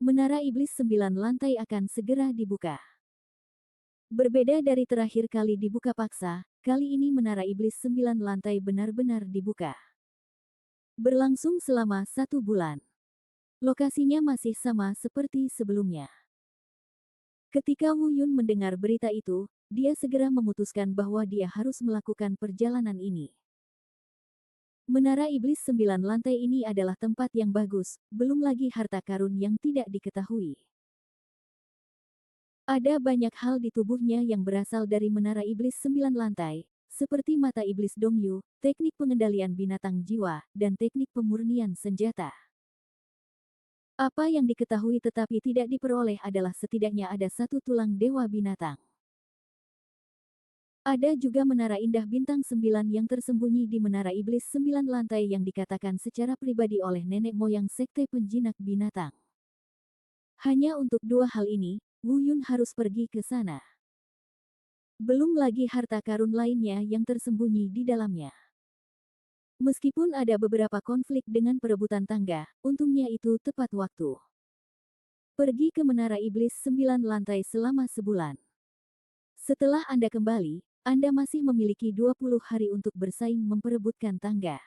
Menara Iblis 9 lantai akan segera dibuka. Berbeda dari terakhir kali dibuka paksa, kali ini Menara Iblis 9 lantai benar-benar dibuka. Berlangsung selama 1 bulan. Lokasinya masih sama seperti sebelumnya. Ketika Wu Yun mendengar berita itu, dia segera memutuskan bahwa dia harus melakukan perjalanan ini. Menara Iblis 9 lantai ini adalah tempat yang bagus, belum lagi harta karun yang tidak diketahui. Ada banyak hal di tubuhnya yang berasal dari Menara Iblis 9 lantai, seperti mata iblis Dongyu, teknik pengendalian binatang jiwa, dan teknik pemurnian senjata. Apa yang diketahui tetapi tidak diperoleh adalah setidaknya ada 1 tulang dewa binatang. Ada juga menara indah bintang 9 yang tersembunyi di Menara Iblis 9 lantai yang dikatakan secara pribadi oleh nenek moyang sekte penjinak binatang. Hanya untuk 2 hal ini, Wu Yun harus pergi ke sana. Belum lagi harta karun lainnya yang tersembunyi di dalamnya. Meskipun ada beberapa konflik dengan perebutan tangga, untungnya itu tepat waktu. Pergi ke Menara Iblis 9 lantai selama sebulan. Setelah Anda kembali, Anda masih memiliki 20 hari untuk bersaing memperebutkan tangga.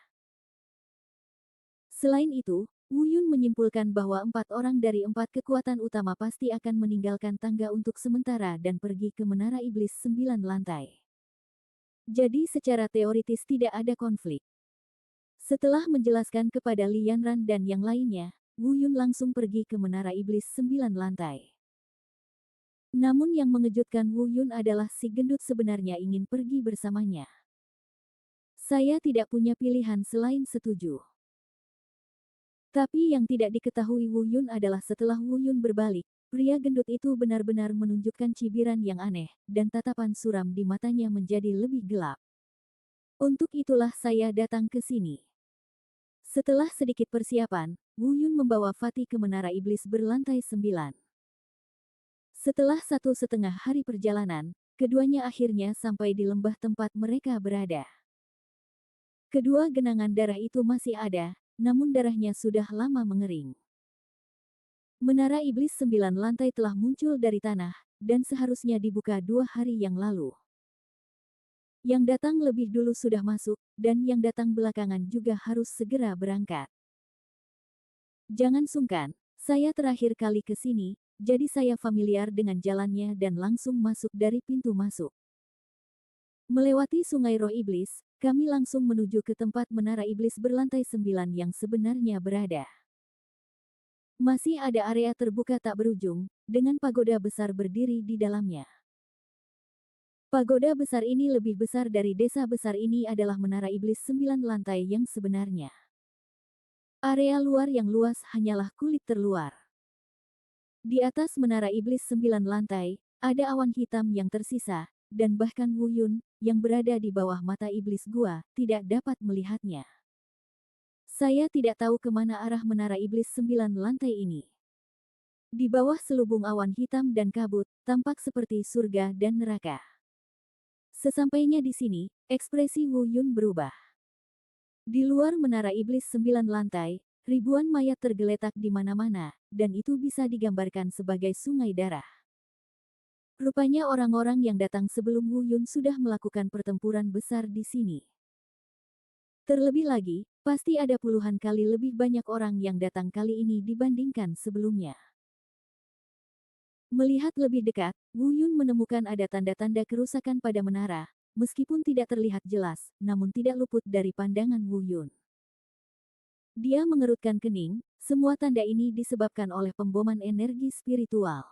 Selain itu, Wu Yun menyimpulkan bahwa 4 orang dari 4 kekuatan utama pasti akan meninggalkan tangga untuk sementara dan pergi ke Menara Iblis 9 lantai. Jadi secara teoritis tidak ada konflik. Setelah menjelaskan kepada Li Yanran dan yang lainnya, Wu Yun langsung pergi ke Menara Iblis 9 lantai. Namun yang mengejutkan Wu Yun adalah si gendut sebenarnya ingin pergi bersamanya. Saya tidak punya pilihan selain setuju. Tapi yang tidak diketahui Wu Yun adalah setelah Wu Yun berbalik, pria gendut itu benar-benar menunjukkan cibiran yang aneh, dan tatapan suram di matanya menjadi lebih gelap. Untuk itulah saya datang ke sini. Setelah sedikit persiapan, Wu Yun membawa Fatih ke Menara Iblis berlantai 9. Setelah 1,5 hari perjalanan, keduanya akhirnya sampai di lembah tempat mereka berada. Kedua genangan darah itu masih ada, namun darahnya sudah lama mengering. Menara Iblis 9 lantai telah muncul dari tanah, dan seharusnya dibuka 2 hari yang lalu. Yang datang lebih dulu sudah masuk, dan yang datang belakangan juga harus segera berangkat. Jangan sungkan, saya terakhir kali ke sini, jadi saya familiar dengan jalannya dan langsung masuk dari pintu masuk. Melewati Sungai Roh Iblis, kami langsung menuju ke tempat Menara Iblis berlantai 9 yang sebenarnya berada. Masih ada area terbuka tak berujung, dengan pagoda besar berdiri di dalamnya. Pagoda besar ini lebih besar dari desa besar ini adalah Menara Iblis 9 lantai yang sebenarnya. Area luar yang luas hanyalah kulit terluar. Di atas Menara Iblis 9 lantai, ada awan hitam yang tersisa, dan bahkan Wu Yun, yang berada di bawah mata iblis gua, tidak dapat melihatnya. Saya tidak tahu kemana arah Menara Iblis 9 lantai ini. Di bawah selubung awan hitam dan kabut, tampak seperti surga dan neraka. Sesampainya di sini, ekspresi Wu Yun berubah. Di luar Menara Iblis 9 lantai, ribuan mayat tergeletak di mana-mana, dan itu bisa digambarkan sebagai sungai darah. Rupanya orang-orang yang datang sebelum Wu Yun sudah melakukan pertempuran besar di sini. Terlebih lagi, pasti ada puluhan kali lebih banyak orang yang datang kali ini dibandingkan sebelumnya. Melihat lebih dekat, Wu Yun menemukan ada tanda-tanda kerusakan pada menara, meskipun tidak terlihat jelas, namun tidak luput dari pandangan Wu Yun. Dia mengerutkan kening, semua tanda ini disebabkan oleh pemboman energi spiritual.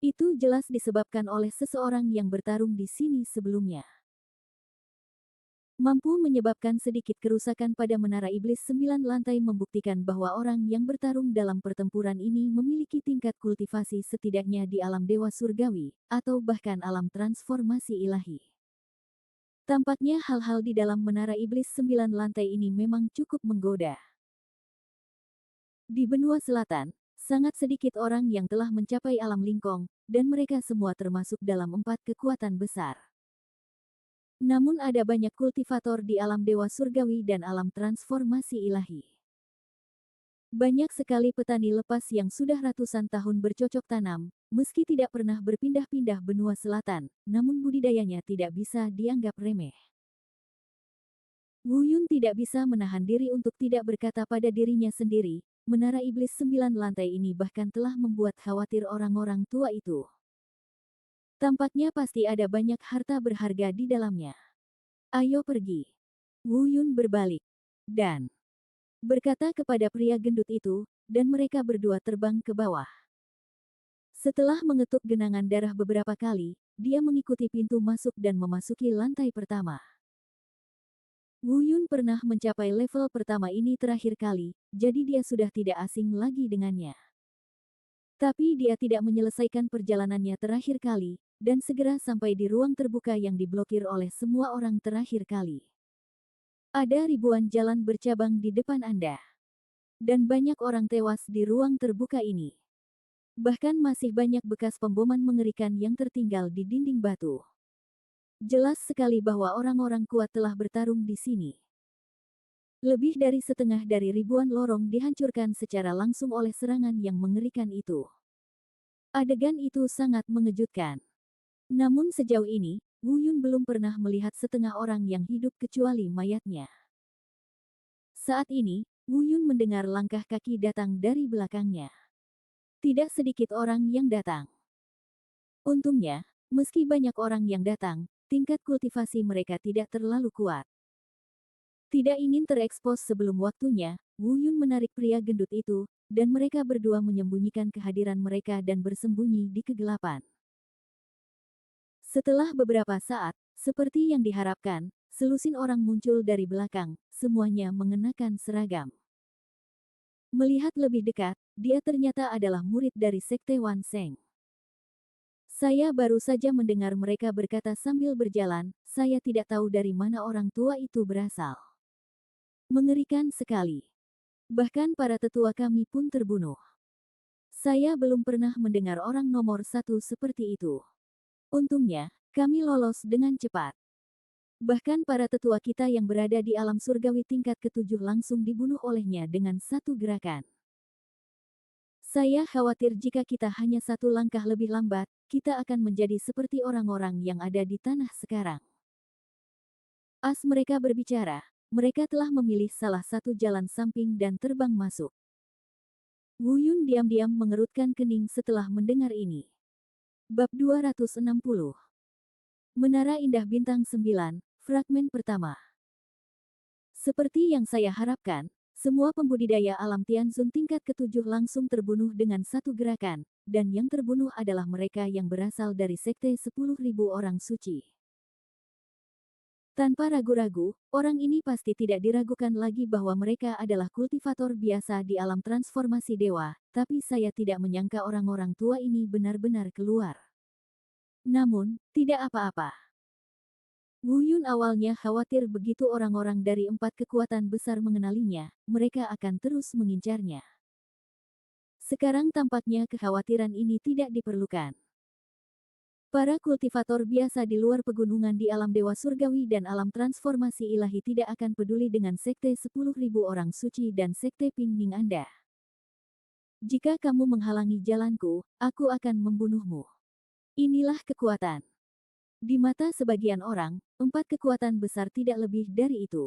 Itu jelas disebabkan oleh seseorang yang bertarung di sini sebelumnya. Mampu menyebabkan sedikit kerusakan pada Menara Iblis 9 lantai membuktikan bahwa orang yang bertarung dalam pertempuran ini memiliki tingkat kultivasi setidaknya di alam dewa surgawi, atau bahkan alam transformasi ilahi. Tampaknya hal-hal di dalam Menara Iblis 9 lantai ini memang cukup menggoda. Di benua selatan, sangat sedikit orang yang telah mencapai alam lingkong, dan mereka semua termasuk dalam 4 kekuatan besar. Namun ada banyak kultivator di alam dewa surgawi dan alam transformasi ilahi. Banyak sekali petani lepas yang sudah ratusan tahun bercocok tanam, meski tidak pernah berpindah-pindah benua selatan, namun budidayanya tidak bisa dianggap remeh. Wu Yun tidak bisa menahan diri untuk tidak berkata pada dirinya sendiri, Menara Iblis 9 lantai ini bahkan telah membuat khawatir orang-orang tua itu. Tampaknya pasti ada banyak harta berharga di dalamnya. Ayo pergi. Wu Yun berbalik dan berkata kepada pria gendut itu, dan mereka berdua terbang ke bawah. Setelah mengetuk genangan darah beberapa kali, dia mengikuti pintu masuk dan memasuki lantai pertama. Wu Yun pernah mencapai level pertama ini terakhir kali, jadi dia sudah tidak asing lagi dengannya. Tapi dia tidak menyelesaikan perjalanannya terakhir kali, dan segera sampai di ruang terbuka yang diblokir oleh semua orang terakhir kali. Ada ribuan jalan bercabang di depan Anda. Dan banyak orang tewas di ruang terbuka ini. Bahkan masih banyak bekas pemboman mengerikan yang tertinggal di dinding batu. Jelas sekali bahwa orang-orang kuat telah bertarung di sini. Lebih dari setengah dari ribuan lorong dihancurkan secara langsung oleh serangan yang mengerikan itu. Adegan itu sangat mengejutkan. Namun sejauh ini, Wu Yun belum pernah melihat setengah orang yang hidup kecuali mayatnya. Saat ini, Wu Yun mendengar langkah kaki datang dari belakangnya. Tidak sedikit orang yang datang. Untungnya, meski banyak orang yang datang, tingkat kultivasi mereka tidak terlalu kuat. Tidak ingin terekspos sebelum waktunya, Wu Yun menarik pria gendut itu, dan mereka berdua menyembunyikan kehadiran mereka dan bersembunyi di kegelapan. Setelah beberapa saat, seperti yang diharapkan, selusin orang muncul dari belakang, semuanya mengenakan seragam. Melihat lebih dekat, dia ternyata adalah murid dari Sekte Wan Seng. Saya baru saja mendengar mereka berkata sambil berjalan, saya tidak tahu dari mana orang tua itu berasal. Mengerikan sekali. Bahkan para tetua kami pun terbunuh. Saya belum pernah mendengar orang nomor satu seperti itu. Untungnya, kami lolos dengan cepat. Bahkan para tetua kita yang berada di alam surgawi tingkat ketujuh langsung dibunuh olehnya dengan satu gerakan. Saya khawatir jika kita hanya satu langkah lebih lambat, kita akan menjadi seperti orang-orang yang ada di tanah sekarang. As mereka berbicara, mereka telah memilih salah satu jalan samping dan terbang masuk. Wu Yun diam-diam mengerutkan kening setelah mendengar ini. Bab 260. Menara Indah Bintang 9, fragmen pertama. Seperti yang saya harapkan, semua pembudidaya alam Tianzun tingkat ketujuh langsung terbunuh dengan satu gerakan, dan yang terbunuh adalah mereka yang berasal dari sekte 10.000 orang suci. Tanpa ragu-ragu, orang ini pasti tidak diragukan lagi bahwa mereka adalah kultivator biasa di alam transformasi dewa, tapi saya tidak menyangka orang-orang tua ini benar-benar keluar. Namun, tidak apa-apa. Wu Yun awalnya khawatir begitu orang-orang dari 4 kekuatan besar mengenalinya, mereka akan terus mengincarnya. Sekarang tampaknya kekhawatiran ini tidak diperlukan. Para kultivator biasa di luar pegunungan di alam dewa surgawi dan alam transformasi ilahi tidak akan peduli dengan sekte 10.000 orang suci dan sekte Pingning Anda. Jika kamu menghalangi jalanku, aku akan membunuhmu. Inilah kekuatan. Di mata sebagian orang, 4 kekuatan besar tidak lebih dari itu.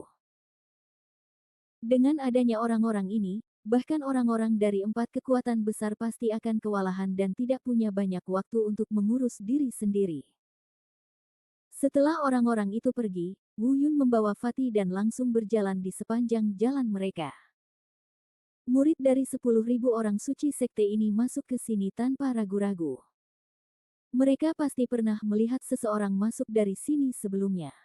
Dengan adanya orang-orang ini, bahkan orang-orang dari 4 kekuatan besar pasti akan kewalahan dan tidak punya banyak waktu untuk mengurus diri sendiri. Setelah orang-orang itu pergi, Wu Yun membawa Fatih dan langsung berjalan di sepanjang jalan mereka. Murid dari 10.000 orang suci sekte ini masuk ke sini tanpa ragu-ragu. Mereka pasti pernah melihat seseorang masuk dari sini sebelumnya.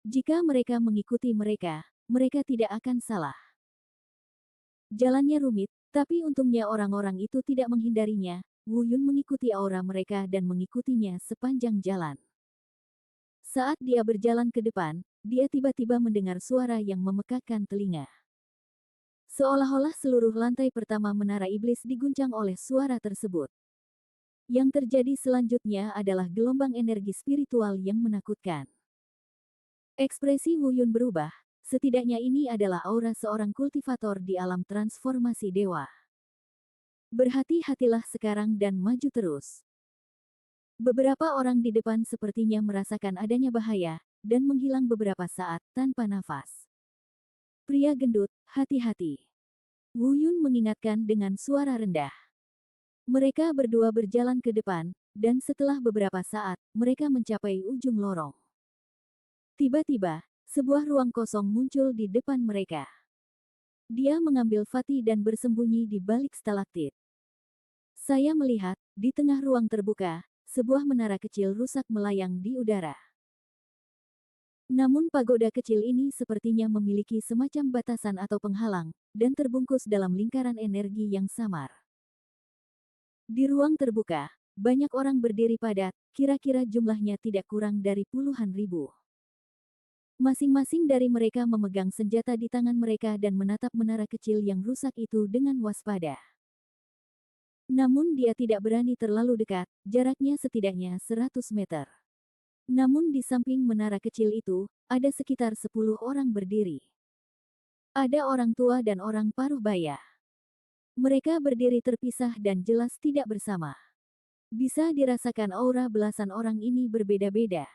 Jika mereka mengikuti mereka, mereka tidak akan salah. Jalannya rumit, tapi untungnya orang-orang itu tidak menghindarinya. Wu Yun mengikuti aura mereka dan mengikutinya sepanjang jalan. Saat dia berjalan ke depan, dia tiba-tiba mendengar suara yang memekakkan telinga. Seolah-olah seluruh lantai pertama menara iblis diguncang oleh suara tersebut. Yang terjadi selanjutnya adalah gelombang energi spiritual yang menakutkan. Ekspresi Wu Yun berubah, setidaknya ini adalah aura seorang kultivator di alam transformasi dewa. Berhati-hatilah sekarang dan maju terus. Beberapa orang di depan sepertinya merasakan adanya bahaya, dan menghilang beberapa saat tanpa nafas. Pria gendut, hati-hati. Wu Yun mengingatkan dengan suara rendah. Mereka berdua berjalan ke depan, dan setelah beberapa saat, mereka mencapai ujung lorong. Tiba-tiba, sebuah ruang kosong muncul di depan mereka. Dia mengambil Fatih dan bersembunyi di balik stalaktit. Saya melihat, di tengah ruang terbuka, sebuah menara kecil rusak melayang di udara. Namun pagoda kecil ini sepertinya memiliki semacam batasan atau penghalang, dan terbungkus dalam lingkaran energi yang samar. Di ruang terbuka, banyak orang berdiri padat, kira-kira jumlahnya tidak kurang dari puluhan ribu. Masing-masing dari mereka memegang senjata di tangan mereka dan menatap menara kecil yang rusak itu dengan waspada. Namun dia tidak berani terlalu dekat, jaraknya setidaknya 100 meter. Namun di samping menara kecil itu, ada sekitar 10 orang berdiri. Ada orang tua dan orang paruh baya. Mereka berdiri terpisah dan jelas tidak bersama. Bisa dirasakan aura belasan orang ini berbeda-beda.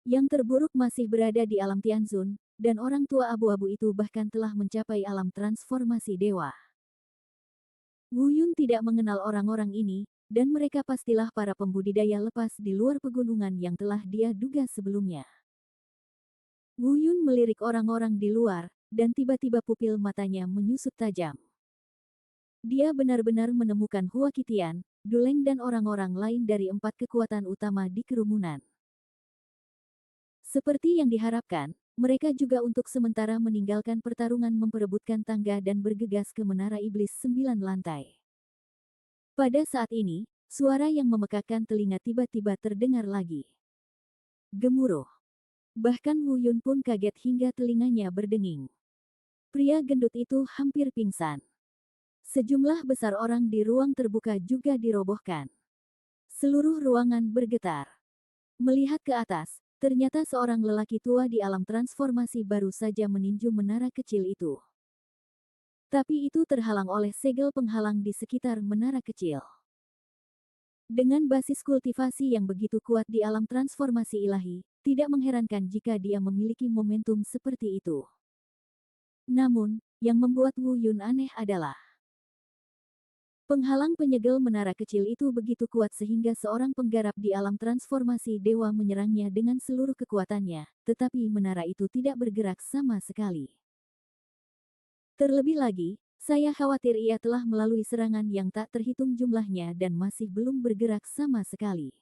Yang terburuk masih berada di alam Tianzun, dan orang tua abu-abu itu bahkan telah mencapai alam transformasi dewa. Wu Yun tidak mengenal orang-orang ini, dan mereka pastilah para pembudidaya lepas di luar pegunungan yang telah dia duga sebelumnya. Wu Yun melirik orang-orang di luar, dan tiba-tiba pupil matanya menyusut tajam. Dia benar-benar menemukan Hua Qitian, Duleng dan orang-orang lain dari 4 kekuatan utama di kerumunan. Seperti yang diharapkan, mereka juga untuk sementara meninggalkan pertarungan memperebutkan tangga dan bergegas ke menara iblis 9 lantai. Pada saat ini, suara yang memekakkan telinga tiba-tiba terdengar lagi. Gemuruh. Bahkan Wu Yun pun kaget hingga telinganya berdenging. Pria gendut itu hampir pingsan. Sejumlah besar orang di ruang terbuka juga dirobohkan. Seluruh ruangan bergetar. Melihat ke atas, ternyata seorang lelaki tua di alam transformasi baru saja meninju menara kecil itu. Tapi itu terhalang oleh segel penghalang di sekitar menara kecil. Dengan basis kultivasi yang begitu kuat di alam transformasi ilahi, tidak mengherankan jika dia memiliki momentum seperti itu. Namun, yang membuat Wu Yun aneh adalah penghalang penyegel menara kecil itu begitu kuat sehingga seorang penggarap di alam transformasi dewa menyerangnya dengan seluruh kekuatannya, tetapi menara itu tidak bergerak sama sekali. Terlebih lagi, saya khawatir ia telah melalui serangan yang tak terhitung jumlahnya dan masih belum bergerak sama sekali.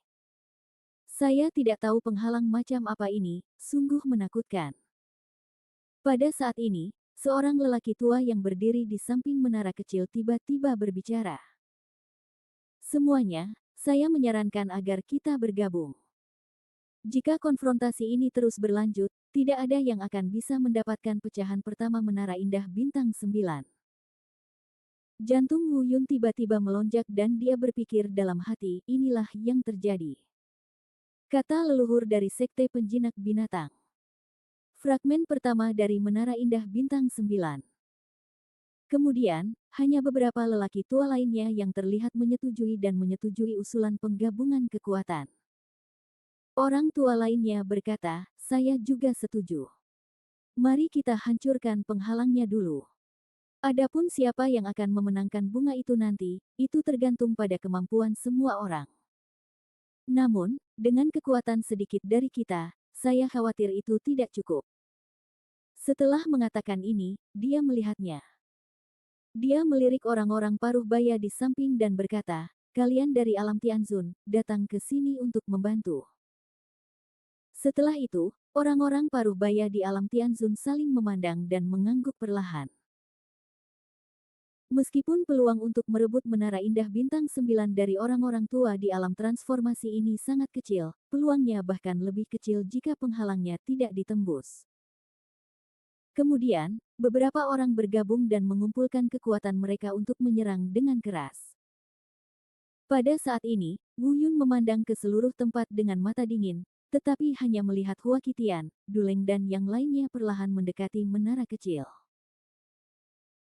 Saya tidak tahu penghalang macam apa ini, sungguh menakutkan. Pada saat ini, seorang lelaki tua yang berdiri di samping menara kecil tiba-tiba berbicara. Semuanya, saya menyarankan agar kita bergabung. Jika konfrontasi ini terus berlanjut, tidak ada yang akan bisa mendapatkan pecahan pertama menara indah bintang 9. Jantung Wu Yun tiba-tiba melonjak dan dia berpikir dalam hati, inilah yang terjadi. Kata leluhur dari Sekte Penjinak Binatang. Fragmen pertama dari Menara Indah Bintang 9. Kemudian, hanya beberapa lelaki tua lainnya yang terlihat menyetujui dan menyetujui usulan penggabungan kekuatan. Orang tua lainnya berkata, saya juga setuju. Mari kita hancurkan penghalangnya dulu. Adapun siapa yang akan memenangkan bunga itu nanti, itu tergantung pada kemampuan semua orang. Namun, dengan kekuatan sedikit dari kita, saya khawatir itu tidak cukup. Setelah mengatakan ini, dia melihatnya. Dia melirik orang-orang paruh baya di samping dan berkata, kalian dari alam Tianzun, datang ke sini untuk membantu. Setelah itu, orang-orang paruh baya di alam Tianzun saling memandang dan mengangguk perlahan. Meskipun peluang untuk merebut Menara Indah Bintang 9 dari orang-orang tua di alam transformasi ini sangat kecil, peluangnya bahkan lebih kecil jika penghalangnya tidak ditembus. Kemudian, beberapa orang bergabung dan mengumpulkan kekuatan mereka untuk menyerang dengan keras. Pada saat ini, Wu Yun memandang ke seluruh tempat dengan mata dingin, tetapi hanya melihat Hua Qitian, Duleng dan yang lainnya perlahan mendekati menara kecil.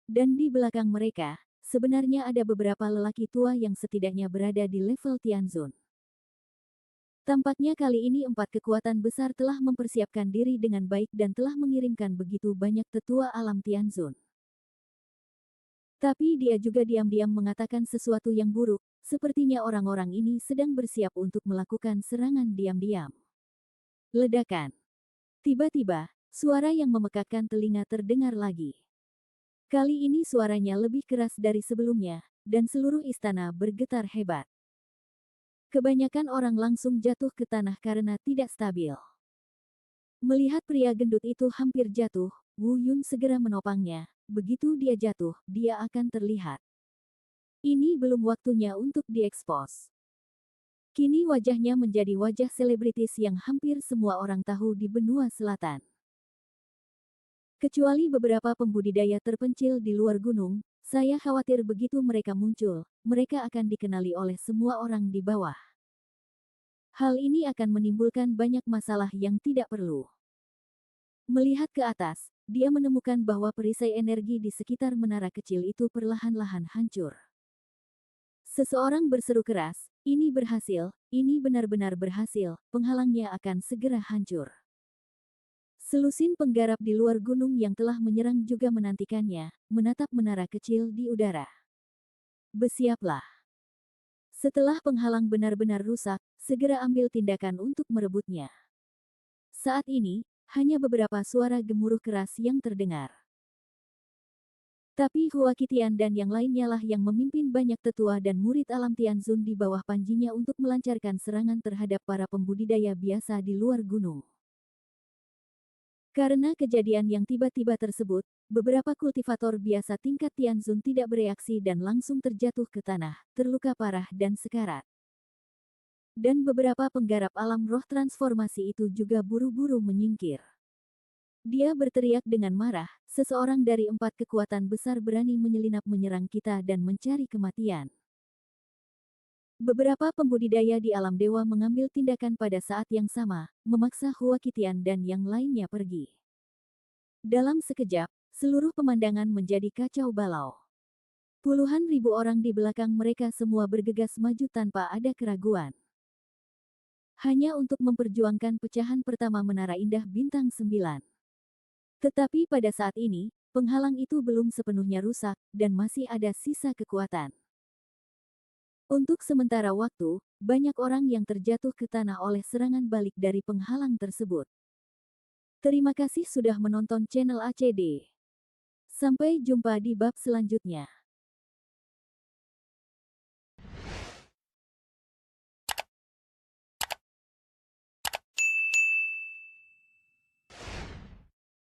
Dan di belakang mereka, sebenarnya ada beberapa lelaki tua yang setidaknya berada di level Tianzun. Tampaknya kali ini 4 kekuatan besar telah mempersiapkan diri dengan baik dan telah mengirimkan begitu banyak tetua alam Tianzun. Tapi dia juga diam-diam mengatakan sesuatu yang buruk, sepertinya orang-orang ini sedang bersiap untuk melakukan serangan diam-diam. Ledakan. Tiba-tiba, suara yang memekakkan telinga terdengar lagi. Kali ini suaranya lebih keras dari sebelumnya, dan seluruh istana bergetar hebat. Kebanyakan orang langsung jatuh ke tanah karena tidak stabil. Melihat pria gendut itu hampir jatuh, Wu Yun segera menopangnya. Begitu dia jatuh, dia akan terlihat. Ini belum waktunya untuk diekspos. Kini wajahnya menjadi wajah selebritis yang hampir semua orang tahu di benua selatan. Kecuali beberapa pembudidaya terpencil di luar gunung, saya khawatir begitu mereka muncul, mereka akan dikenali oleh semua orang di bawah. Hal ini akan menimbulkan banyak masalah yang tidak perlu. Melihat ke atas, dia menemukan bahwa perisai energi di sekitar menara kecil itu perlahan-lahan hancur. Seseorang berseru keras, ini berhasil, ini benar-benar berhasil, penghalangnya akan segera hancur. Selusin penggarap di luar gunung yang telah menyerang juga menantikannya, menatap menara kecil di udara. Bersiaplah. Setelah penghalang benar-benar rusak, segera ambil tindakan untuk merebutnya. Saat ini, hanya beberapa suara gemuruh keras yang terdengar. Tapi Hua Qitian dan yang lainnya lah yang memimpin banyak tetua dan murid alam Tianzun di bawah panjinya untuk melancarkan serangan terhadap para pembudidaya biasa di luar gunung. Karena kejadian yang tiba-tiba tersebut, beberapa kultivator biasa tingkat Tianzun tidak bereaksi dan langsung terjatuh ke tanah, terluka parah dan sekarat. Dan beberapa penggarap alam roh transformasi itu juga buru-buru menyingkir. Dia berteriak dengan marah, seseorang dari 4 kekuatan besar berani menyelinap menyerang kita dan mencari kematian. Beberapa pembudidaya di alam dewa mengambil tindakan pada saat yang sama, memaksa Huakitian dan yang lainnya pergi. Dalam sekejap, seluruh pemandangan menjadi kacau balau. Puluhan ribu orang di belakang mereka semua bergegas maju tanpa ada keraguan. Hanya untuk memperjuangkan pecahan pertama Menara Indah Bintang 9. Tetapi pada saat ini, penghalang itu belum sepenuhnya rusak, dan masih ada sisa kekuatan. Untuk sementara waktu, banyak orang yang terjatuh ke tanah oleh serangan balik dari penghalang tersebut. Terima kasih sudah menonton channel ACD. Sampai jumpa di bab selanjutnya.